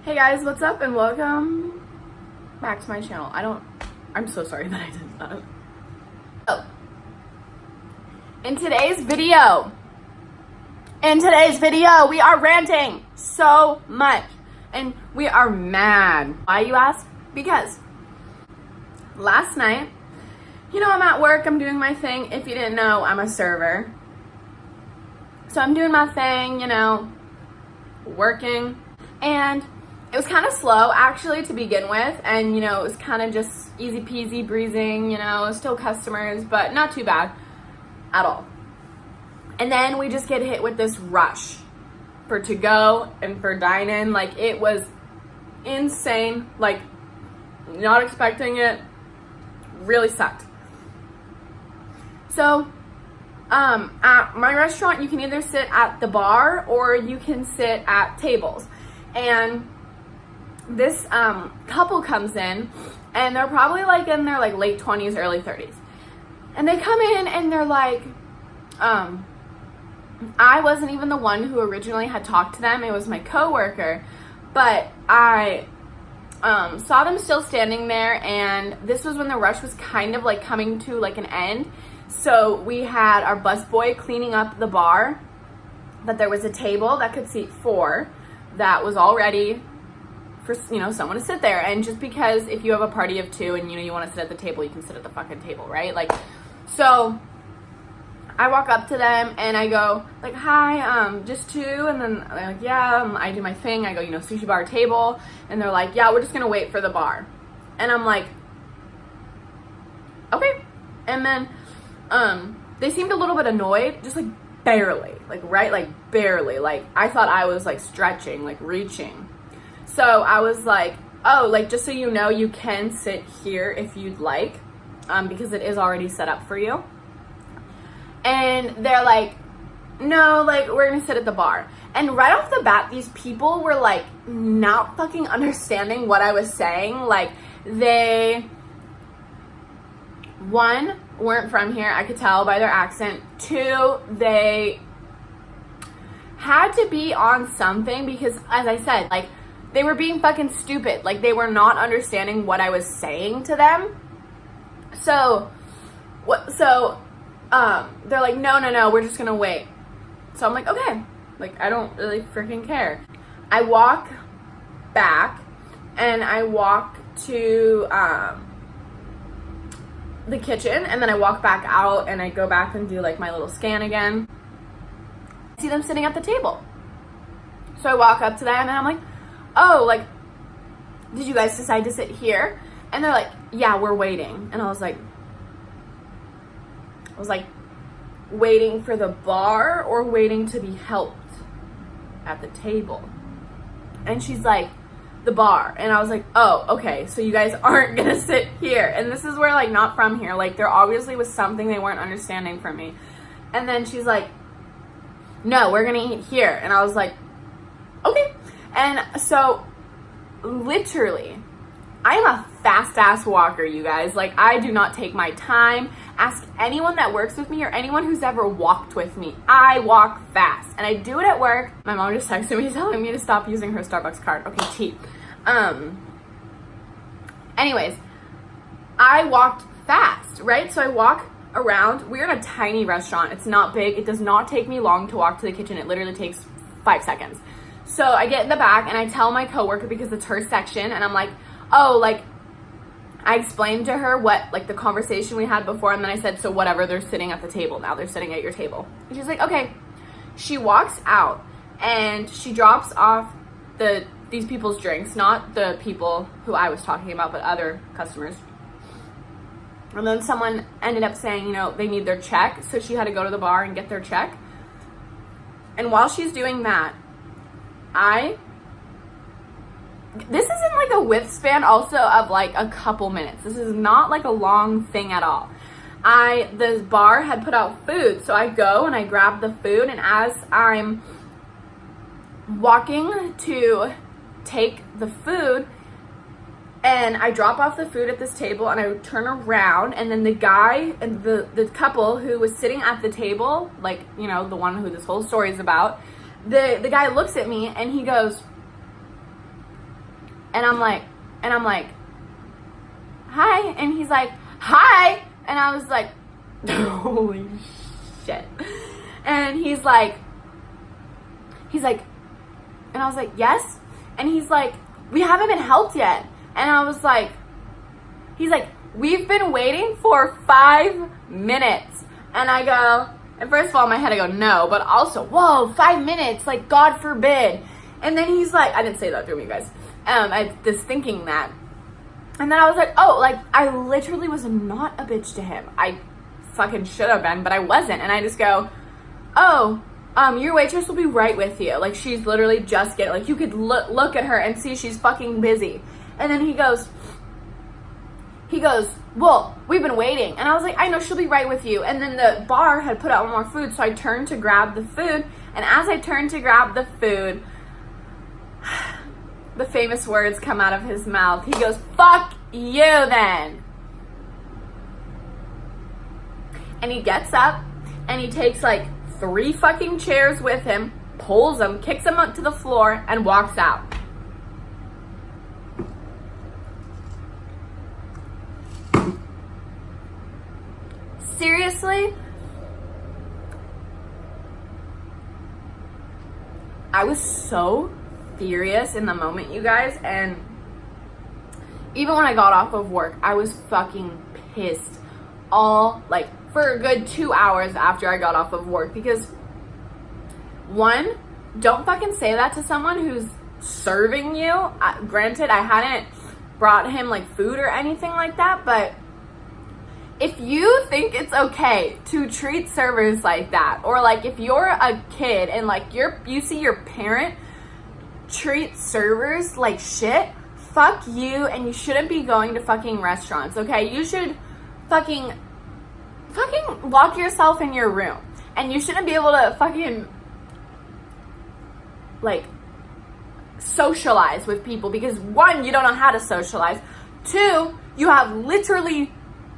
Hey guys, what's up and welcome back to my channel. I'm so sorry that I did that. Oh. In today's video, we are ranting so much and we are mad. Why, you ask? Because last night, I'm at work, I'm doing my thing. If you didn't know, I'm a server. So I'm doing my thing, working, and it was kind of slow actually to begin with, and it was kind of just easy peasy breezing, still customers, but not too bad at all. And then we just get hit with this rush for to go and for dine in. Like, it was insane, like not expecting it, really sucked. So at my restaurant, you can either sit at the bar or you can sit at tables. And this couple comes in, and they're probably like in their like late 20s, early 30s. And they come in and they're like, I wasn't even the one who originally had talked to them. It was my coworker. But I saw them still standing there, and this was when the rush was kind of like coming to like an end. So we had our busboy cleaning up the bar, but there was a table that could seat 4 that was all ready for someone to sit there. And just because if you have a party of 2 and you want to sit at the table, you can sit at the fucking table, right? Like, so I walk up to them and I go like, hi, just 2. And then they're like, yeah. I do my thing. I go, sushi bar table. And they're like, yeah, we're just gonna wait for the bar. And I'm like, okay. And then they seemed a little bit annoyed, just like barely, barely. Like, I thought I was like stretching, like reaching. So I was like, oh, like, just so you know, you can sit here if you'd like, because it is already set up for you. And they're like, no, like, we're gonna sit at the bar. And right off the bat, these people were like not fucking understanding what I was saying. Like, they, one, weren't from here. I could tell by their accent. 2, they had to be on something because, as I said, like, they were being fucking stupid. Like, they were not understanding what I was saying to them. So they're like, no, we're just gonna wait. So I'm like, okay. Like, I don't really freaking care. I walk back and I walk to the kitchen, and then I walk back out and I go back and do like my little scan again. I see them sitting at the table. So I walk up to them and I'm like, oh, like, did you guys decide to sit here? And they're like, yeah, we're waiting. And I was like, waiting for the bar or waiting to be helped at the table? And she's like, the bar. And I was like, oh, okay, so you guys aren't gonna sit here. And this is where, like, not from here, like, there obviously was something they weren't understanding from me. And then she's like, no, we're gonna eat here. And I was like, okay. And so literally, I am a fast ass walker, you guys. Like, I do not take my time. Ask anyone that works with me or anyone who's ever walked with me. I walk fast, and I do it at work. My mom just texted me telling me to stop using her Starbucks card. Okay, T. Anyways, I walked fast, right? So I walk around. We're in a tiny restaurant. It's not big. It does not take me long to walk to the kitchen. It literally takes 5 seconds. So I get in the back and I tell my coworker, because it's her section, and I'm like, oh, like, I explained to her what, like, the conversation we had before, and then I said, so whatever, they're sitting at the table now. They're sitting at your table. And she's like, okay. She walks out and she drops off these people's drinks, not the people who I was talking about, but other customers. And then someone ended up saying, they need their check, so she had to go to the bar and get their check. And while she's doing that, this isn't like a width span also of like a couple minutes. This is not like a long thing at all. The bar had put out food, so I go and I grab the food, and as I'm walking to take the food, and I drop off the food at this table, and I turn around, and then the guy and the couple who was sitting at the table, like, the one who this whole story is about, the guy looks at me and he goes, And I'm like, hi. And he's like, hi. And I was like, holy shit. And he's like, and I was like, yes. And he's like, we haven't been helped yet. And I was like, he's like, we've been waiting for 5 minutes. And I go, and first of all, in my head, I go, no, but also, whoa, 5 minutes, like, God forbid. And then he's like, I didn't say that to you guys. I was thinking that. And then I was like, oh, like, I literally was not a bitch to him. I fucking should have been, but I wasn't. And I just go, oh, your waitress will be right with you. Like, she's literally just getting, like, you could look at her and see she's fucking busy. And then he goes, well, we've been waiting. And I was like, I know, she'll be right with you. And then the bar had put out more food, so I turned to grab the food. And as I turned to grab the food, the famous words come out of his mouth. He goes, fuck you then. And he gets up and he takes like 3 fucking chairs with him, pulls them, kicks them up to the floor, and walks out. Seriously? I was so furious in the moment, you guys, and even when I got off of work, I was fucking pissed like for a good 2 hours after I got off of work, because one, don't fucking say that to someone who's serving you. Granted, I hadn't brought him like food or anything like that, but if you think it's okay to treat servers like that, or like if you're a kid and like you see your parent treat servers like shit, fuck you, and you shouldn't be going to fucking restaurants, okay? You should fucking lock yourself in your room, and you shouldn't be able to fucking like socialize with people, because one, you don't know how to socialize, 2, you have literally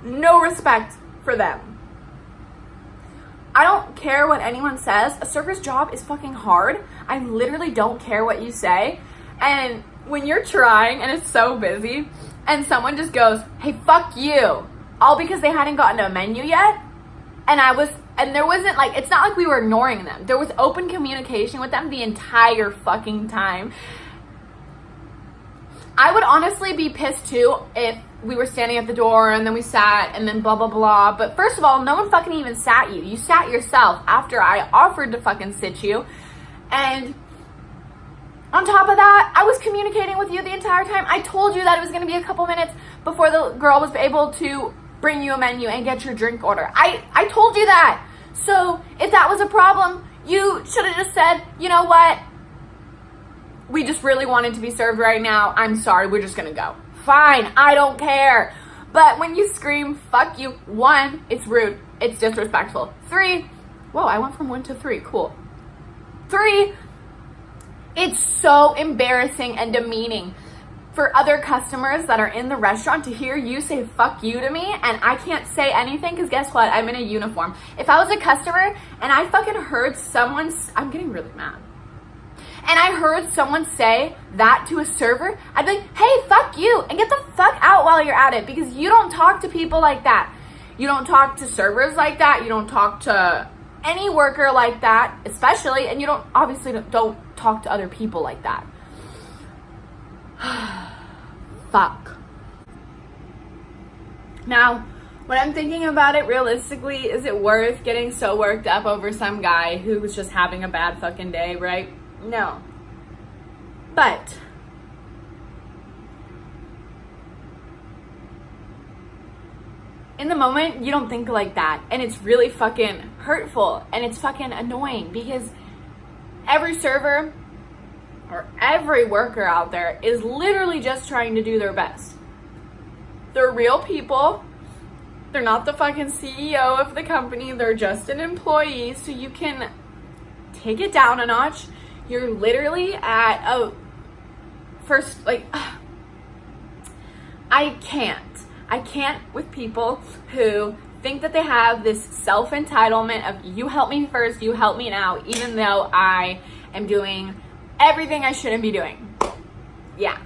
no respect for them. I don't care what anyone says. A server's job is fucking hard. I literally don't care what you say. And when you're trying and it's so busy and someone just goes, hey, fuck you, all because they hadn't gotten a menu yet, and there wasn't like, it's not like we were ignoring them. There was open communication with them the entire fucking time. I would honestly be pissed too if we were standing at the door and then we sat and then blah, blah, blah. But first of all, no one fucking even sat you. You sat yourself after I offered to fucking sit you. And on top of that, I was communicating with you the entire time. I told you that it was going to be a couple minutes before the girl was able to bring you a menu and get your drink order. I told you that. So if that was a problem, you should have just said, you know what? We just really wanted to be served right now. I'm sorry, we're just gonna go. Fine, I don't care. But when you scream, fuck you, 1, it's rude, it's disrespectful. 3, whoa, I went from 1 to 3, cool. 3, it's so embarrassing and demeaning for other customers that are in the restaurant to hear you say fuck you to me, and I can't say anything because guess what? I'm in a uniform. If I was a customer and I fucking heard I'm getting really mad. And I heard someone say that to a server, I'd be like, hey, fuck you, and get the fuck out while you're at it, because you don't talk to people like that. You don't talk to servers like that. You don't talk to any worker like that, especially, and you don't talk to other people like that. Fuck. Now, when I'm thinking about it realistically, is it worth getting so worked up over some guy who was just having a bad fucking day, right? No. But in the moment, you don't think like that. And it's really fucking hurtful. And it's fucking annoying because every server or every worker out there is literally just trying to do their best. They're real people. They're not the fucking CEO of the company. They're just an employee. So you can take it down a notch. You're literally at a first, like, I can't with people who think that they have this self-entitlement of you help me first, you help me now, even though I am doing everything I shouldn't be doing. Yeah.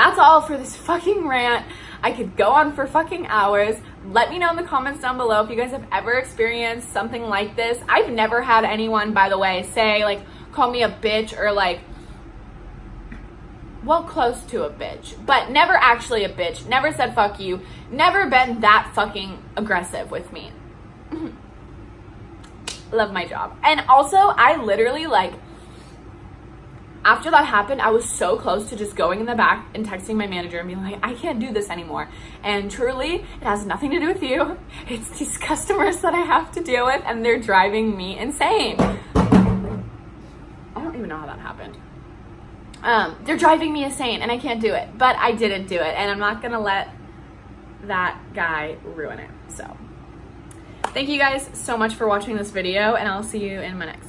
that's all for this fucking rant. I could go on for fucking hours. Let me know in the comments down below if you guys have ever experienced something like this. I've never had anyone, by the way, say, like, call me a bitch or, like, well, close to a bitch, but never actually a bitch. Never said fuck you. Never been that fucking aggressive with me. Love my job. And also, I literally, like, after that happened, I was so close to just going in the back and texting my manager and being like, I can't do this anymore. And truly, it has nothing to do with you. It's these customers that I have to deal with, and they're driving me insane. I don't even know how that happened. They're driving me insane, and I can't do it. But I didn't do it, and I'm not gonna let that guy ruin it. So, thank you guys so much for watching this video, and I'll see you in my next.